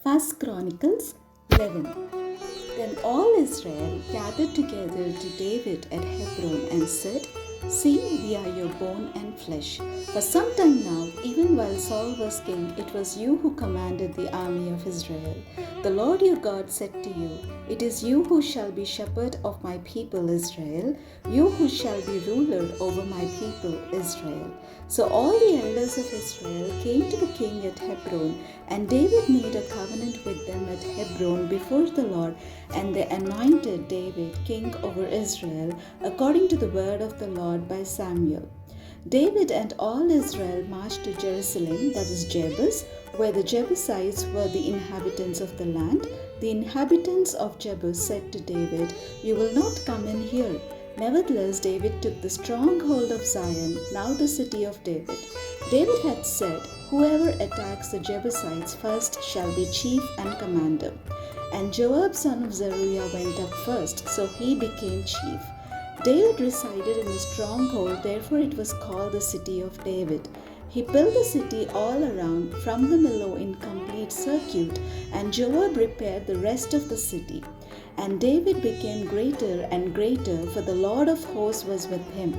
First Chronicles 11. Then all Israel gathered together to David at Hebron and said, "See, we are your bone and flesh. For some time now, even while Saul was king, it was you who commanded the army of Israel. The Lord your God said to you, 'It is you who shall be shepherd of my people Israel, you who shall be ruler over my people Israel.'" So all the elders of Israel came to the king at Hebron, and David made a covenant with them at Hebron before the Lord, and they anointed David king over Israel according to the word of the Lord by Samuel. David and all Israel marched to Jerusalem, that is Jebus, where the Jebusites were the inhabitants of the land. The inhabitants of Jebus said to David, "You will not come in here." Nevertheless, David took the stronghold of Zion, now the city of David. David had said, "Whoever attacks the Jebusites first shall be chief and commander." And Joab son of Zeruiah went up first, so he became chief. David resided in the stronghold, therefore it was called the city of David. He built the city all around from the Millo in complete circuit, and Joab repaired the rest of the city. And David became greater and greater, for the Lord of hosts was with him.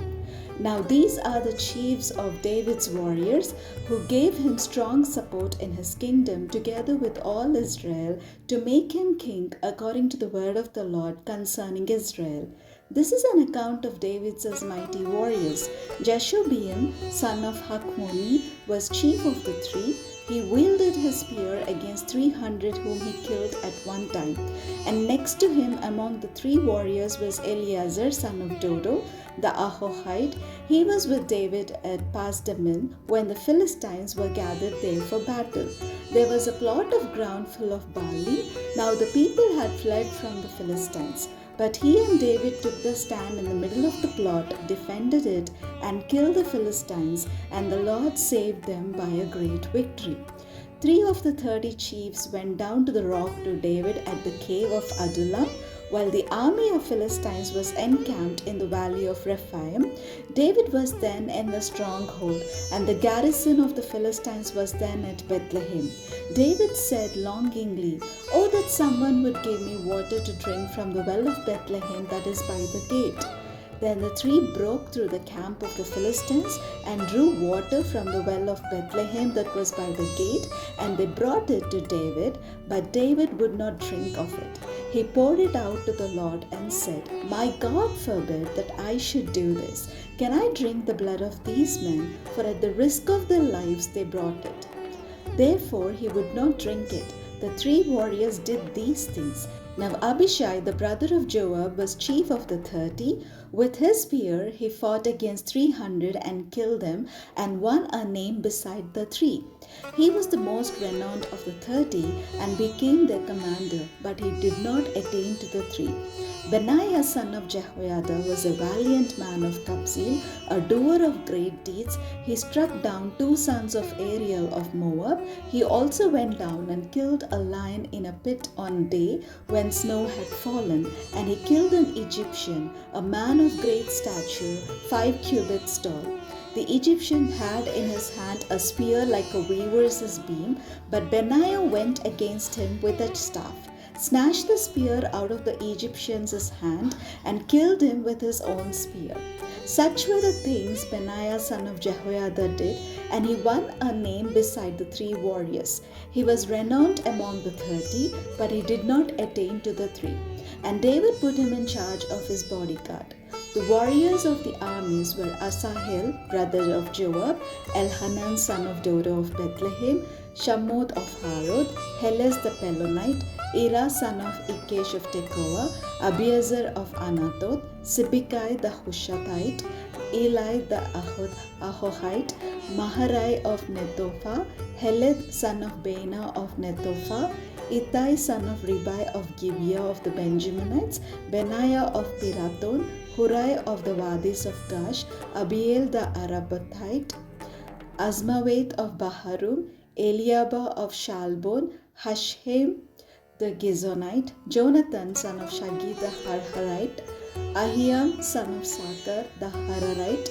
Now these are the chiefs of David's warriors, who gave him strong support in his kingdom, together with all Israel, to make him king according to the word of the Lord concerning Israel. This is an account of David's mighty warriors. Jashobeam, son of Hakmoni, was chief of the three. He wielded his spear against 300 whom he killed at one time. And next to him among the three warriors was Eleazar, son of Dodo, the Ahohite. He was with David at Pasdammim when the Philistines were gathered there for battle. There was a plot of ground full of barley. Now the people had fled from the Philistines. But he and David took the stand in the middle of the plot, defended it, and killed the Philistines, and the Lord saved them by a great victory. 3 of the 30 chiefs went down to the rock to David at the cave of Adullam, while the army of Philistines was encamped in the valley of Rephaim. David was then in the stronghold, and the garrison of the Philistines was then at Bethlehem. David said longingly, "Oh, that someone would give me water to drink from the well of Bethlehem that is by the gate." Then the three broke through the camp of the Philistines and drew water from the well of Bethlehem that was by the gate, and they brought it to David, but David would not drink of it. He poured it out to the Lord and said, "My God forbid that I should do this. Can I drink the blood of these men? For at the risk of their lives they brought it." Therefore he would not drink it. The 3 warriors did these things. Now Abishai, the brother of Joab, was chief of the 30. With his spear he fought against 300 and killed them, and won a name beside the 3. He was the most renowned of the 30 and became their commander, but he did not attain to the 3. Benaiah son of Jehoiada was a valiant man of Kabzeel, a doer of great deeds. He struck down 2 sons of Ariel of Moab. He also went down and killed a lion in a pit on day when snow had fallen, and he killed an Egyptian, a man of great stature, 5 cubits tall. The Egyptian had in his hand a spear like a weaver's beam, but Benaiah went against him with a staff, snatched the spear out of the Egyptian's hand, and killed him with his own spear. Such were the things Benaiah son of Jehoiada did, and he won a name beside the 3 warriors. He was renowned among the 30, but he did not attain to the 3. And David put him in charge of his bodyguard. The warriors of the armies were Asahel, brother of Joab, Elhanan son of Dodo of Bethlehem, Shammod of Harod, Helez the Pelonite, Ira son of Ikesh of Tekoa, Abiezer of Anathoth, Sibbecai the Hushathite, Eli the Ahohite, Maharai of Netopha, Heleth son of Baina of Netopha, Ittai son of Ribai of Gibeah of the Benjaminites, Benaiah of Pirathon, Hurai of the Wadis of Gash, Abiel the Arabathite, Azmaveth of Baharum, Eliabah of Shalbon, Hashhem the Gizonite, Jonathan son of Shagi the Harharite, Ahiam son of Sakar the Hararite,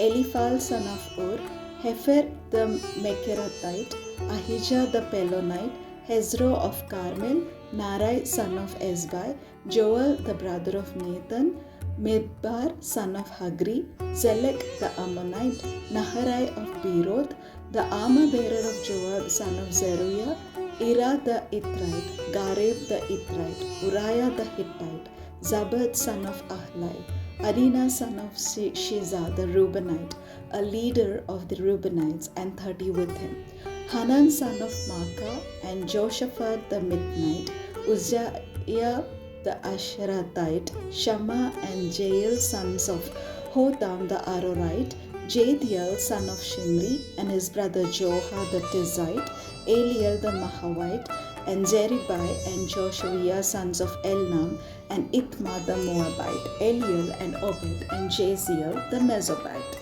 Eliphal son of Ur, Hefer the Mecherathite, Ahijah the Pelonite, Hezro of Carmel, Narai son of Ezbai, Joel the brother of Nathan, Midbar son of Hagri, Zelek the Ammonite, Naharai of Beeroth, the armor-bearer of Joab son of Zeruiah, Ira the Ithrite, Gareb the Ithrite, Uriah the Hittite, Zabad son of Ahlai, Adina son of Shiza the Reubenite, a leader of the Reubenites, and 30 with him, Hanan son of Maacah, and Joshaphat the Mithnite, Uzziah the Asherathite, Shammah and Jael sons of Hotham the Arorite, Jadiel son of Shimri, and his brother Joha the Tizite, Eliel the Mahavite, and Jeribai and Joshua sons of Elnam, and Ithma the Moabite, Eliel and Obed, and Jaziel the Mesobite.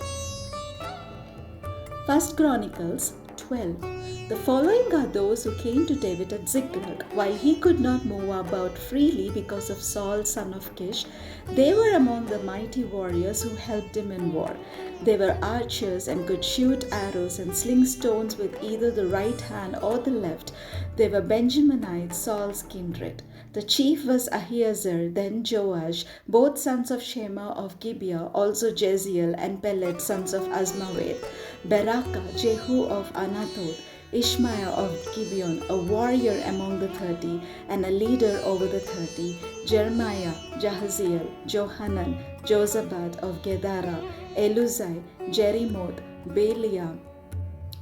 1 Chronicles 12. The following are those who came to David at Ziklag. While he could not move about freely because of Saul son of Kish, they were among the mighty warriors who helped him in war. They were archers and could shoot arrows and sling stones with either the right hand or the left. They were Benjaminites, Saul's kindred. The chief was Ahiezer, then Joash, both sons of Shema of Gibeah, also Jeziel and Pelet, sons of Azmaveth, Beraka, Jehu of Anathoth, Ishmael of Gibeon, a warrior among the 30 and a leader over the 30, Jeremiah, Jahaziel, Johanan, Josabad of Gedara, Eluzai, Jerimoth, Belial,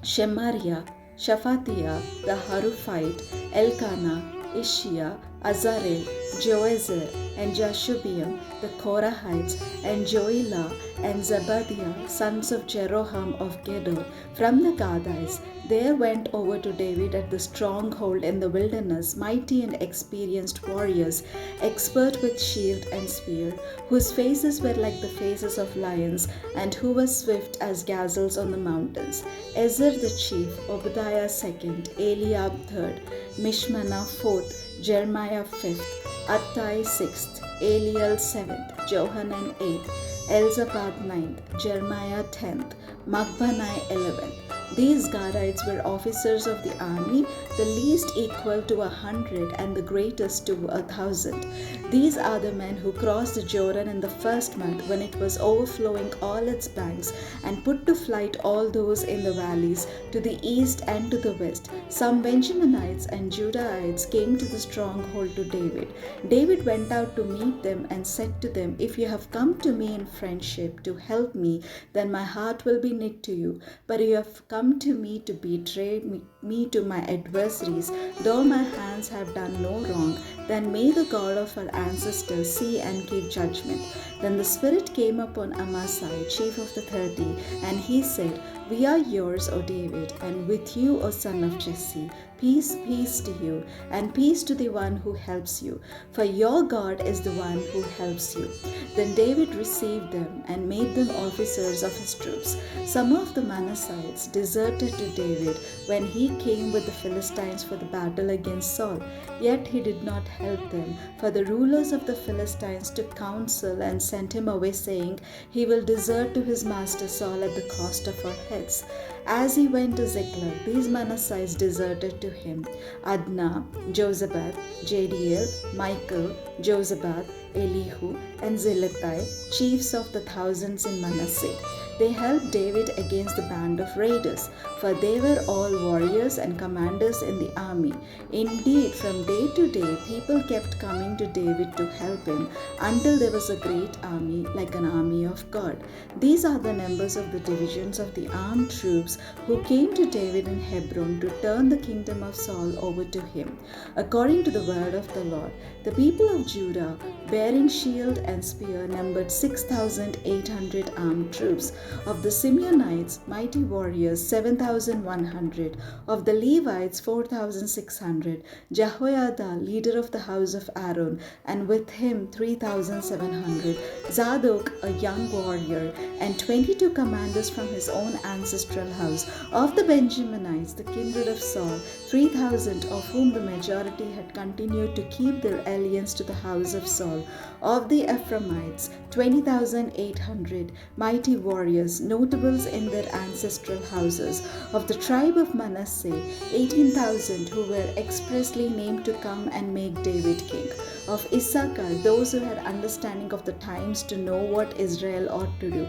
Shemariah, Shaphatiah, the Haruphite, Elkanah, Ishia, Azarel, Joezer, and Jashubiam, the Korahites, and Joelah, and Zebadiah, sons of Jeroham of Gedor, from the Gadites. There went over to David at the stronghold in the wilderness, mighty and experienced warriors, expert with shield and spear, whose faces were like the faces of lions, and who were swift as gazelles on the mountains. Ezer the chief, Obadiah second, Eliab third, Mishmana fourth, Jeremiah fifth, Attai sixth, Eliel seventh, Johanan eighth, Elzabad ninth, Jeremiah 10th, Magbannai 11th. These Gadites were officers of the army, the least equal to 100 and the greatest to 1,000. These are the men who crossed the Jordan in the first month when it was overflowing all its banks, and put to flight all those in the valleys to the east and to the west. Some Benjaminites and Judahites came to the stronghold to David. David went out to meet them and said to them, "If you have come to me in friendship to help me, then my heart will be knit to you. But you have come to me to betray me to my adversaries, though my hands have done no wrong, then may the God of our ancestors see and give judgment." Then the Spirit came upon Amasai, chief of the 30, and he said, "We are yours, O David, and with you, O son of Jesse. Peace, peace to you, and peace to the one who helps you, for your God is the one who helps you." Then David received them and made them officers of his troops. Some of the Manassites deserted to David when he came with the Philistines for the battle against Saul. Yet he did not help them, for the rulers of the Philistines took counsel and sent him away, saying, "He will desert to his master Saul at the cost of our heads." As he went to Ziklag, these Manassites deserted to him: Adnah, Jozabad, Jadiel, Michael, Jozabad, Elihu, and Zilithai, chiefs of the thousands in Manasseh. They helped David against the band of raiders, for they were all warriors and commanders in the army. Indeed, from day to day, people kept coming to David to help him, until there was a great army, like an army of God. These are the numbers of the divisions of the armed troops who came to David in Hebron to turn the kingdom of Saul over to him. According to the word of the Lord, the people of Judah, bearing shield and spear, numbered 6,800 armed troops. Of the Simeonites, mighty warriors, 7,100. Of the Levites, 4,600. Jehoiada, leader of the house of Aaron, and with him 3,700. Zadok, a young warrior, and 22 commanders from his own ancestral house. house of the Benjaminites, the kindred of Saul, 3,000, of whom the majority had continued to keep their allegiance to the house of Saul. Of the Ephraimites, 20,800 mighty warriors, notables in their ancestral houses. Of the tribe of Manasseh, 18,000 who were expressly named to come and make David king. Of Issachar, those who had understanding of the times to know what Israel ought to do,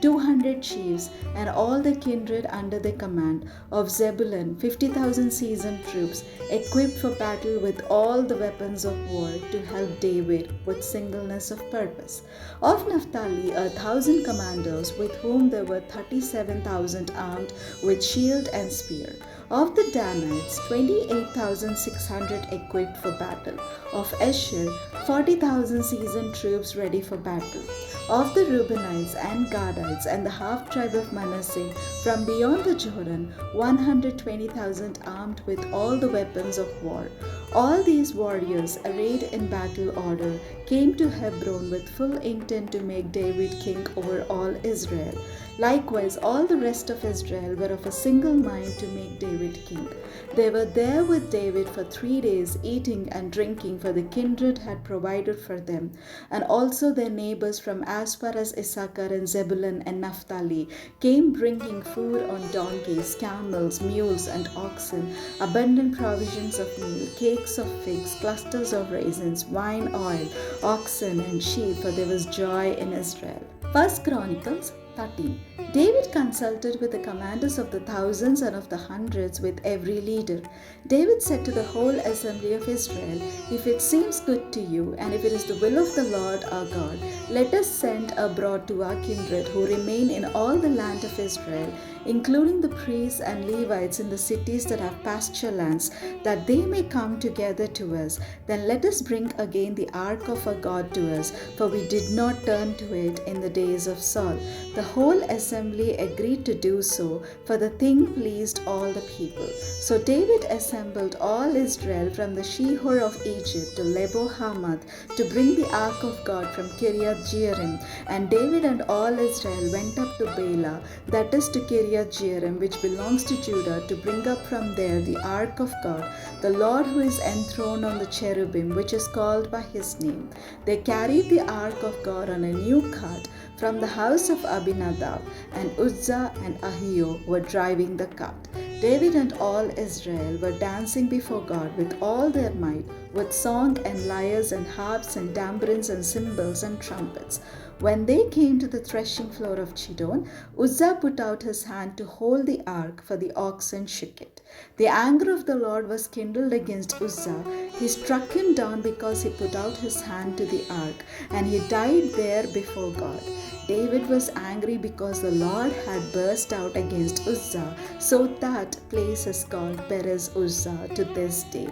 200 chiefs, and all the kindred under their command. Of Zebulun, 50,000 seasoned troops, equipped for battle with all the weapons of war to help David with singleness of purpose. Of Naphtali, 1,000 commanders, with whom there were 37,000 armed with shield and spear. Of the Danites, 28,600 equipped for battle. Of Asher, 40,000 seasoned troops ready for battle. Of the Reubenites and Gadites and the half-tribe of Manasseh, from beyond the Jordan, 120,000 armed with all the weapons of war. All these warriors, arrayed in battle order, came to Hebron with full intent to make David king over all Israel. Likewise, all the rest of Israel were of a single mind to make David king. They were there with David for 3 days, eating and drinking, for the kindred had provided for them. And also their neighbors from as far as Issachar and Zebulun and Naphtali came bringing food on donkeys, camels, mules, and oxen, abundant provisions of meal, cakes of figs, clusters of raisins, wine, oil, oxen, and sheep, for there was joy in Israel. 1 Chronicles 13. David consulted with the commanders of the thousands and of the hundreds, with every leader. David said to the whole assembly of Israel, "If it seems good to you, and if it is the will of the Lord our God, let us send abroad to our kindred who remain in all the land of Israel, including the priests and Levites in the cities that have pasture lands, that they may come together to us. Then let us bring again the ark of our God to us, for we did not turn to it in the days of Saul." The whole assembly agreed to do so, for the thing pleased all the people. So David assembled all Israel from the Shihor of Egypt to Lebo Hamath to bring the ark of God from Kiriath Jearim. And David and all Israel went up to Bela, that is to Kiriath Jearim, which belongs to Judah, to bring up from there the ark of God, the Lord who is enthroned on the cherubim, which is called by his name. They carried the ark of God on a new cart from the house of Abinadab, and Uzzah and Ahio were driving the cart. David and all Israel were dancing before God with all their might, with song and lyres and harps and tambourines and cymbals and trumpets. When they came to the threshing floor of Chidon, Uzzah put out his hand to hold the ark, for the oxen shook it. The anger of the Lord was kindled against Uzzah. He struck him down because he put out his hand to the ark, and he died there before God. David was angry because the Lord had burst out against Uzzah, so that place is called Perez Uzzah to this day.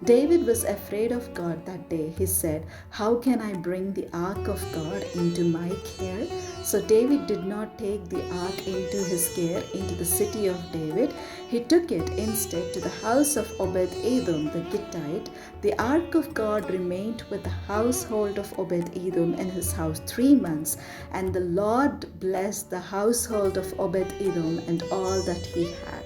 David was afraid of God that day. He said, "How can I bring the ark of God into my care?" So David did not take the ark into his care into the city of David. He took it instead to the house of Obed-Edom the Gittite. The ark of God remained with the household of Obed-Edom in his house 3 months, and the Lord blessed the household of Obed-Edom and all that he had.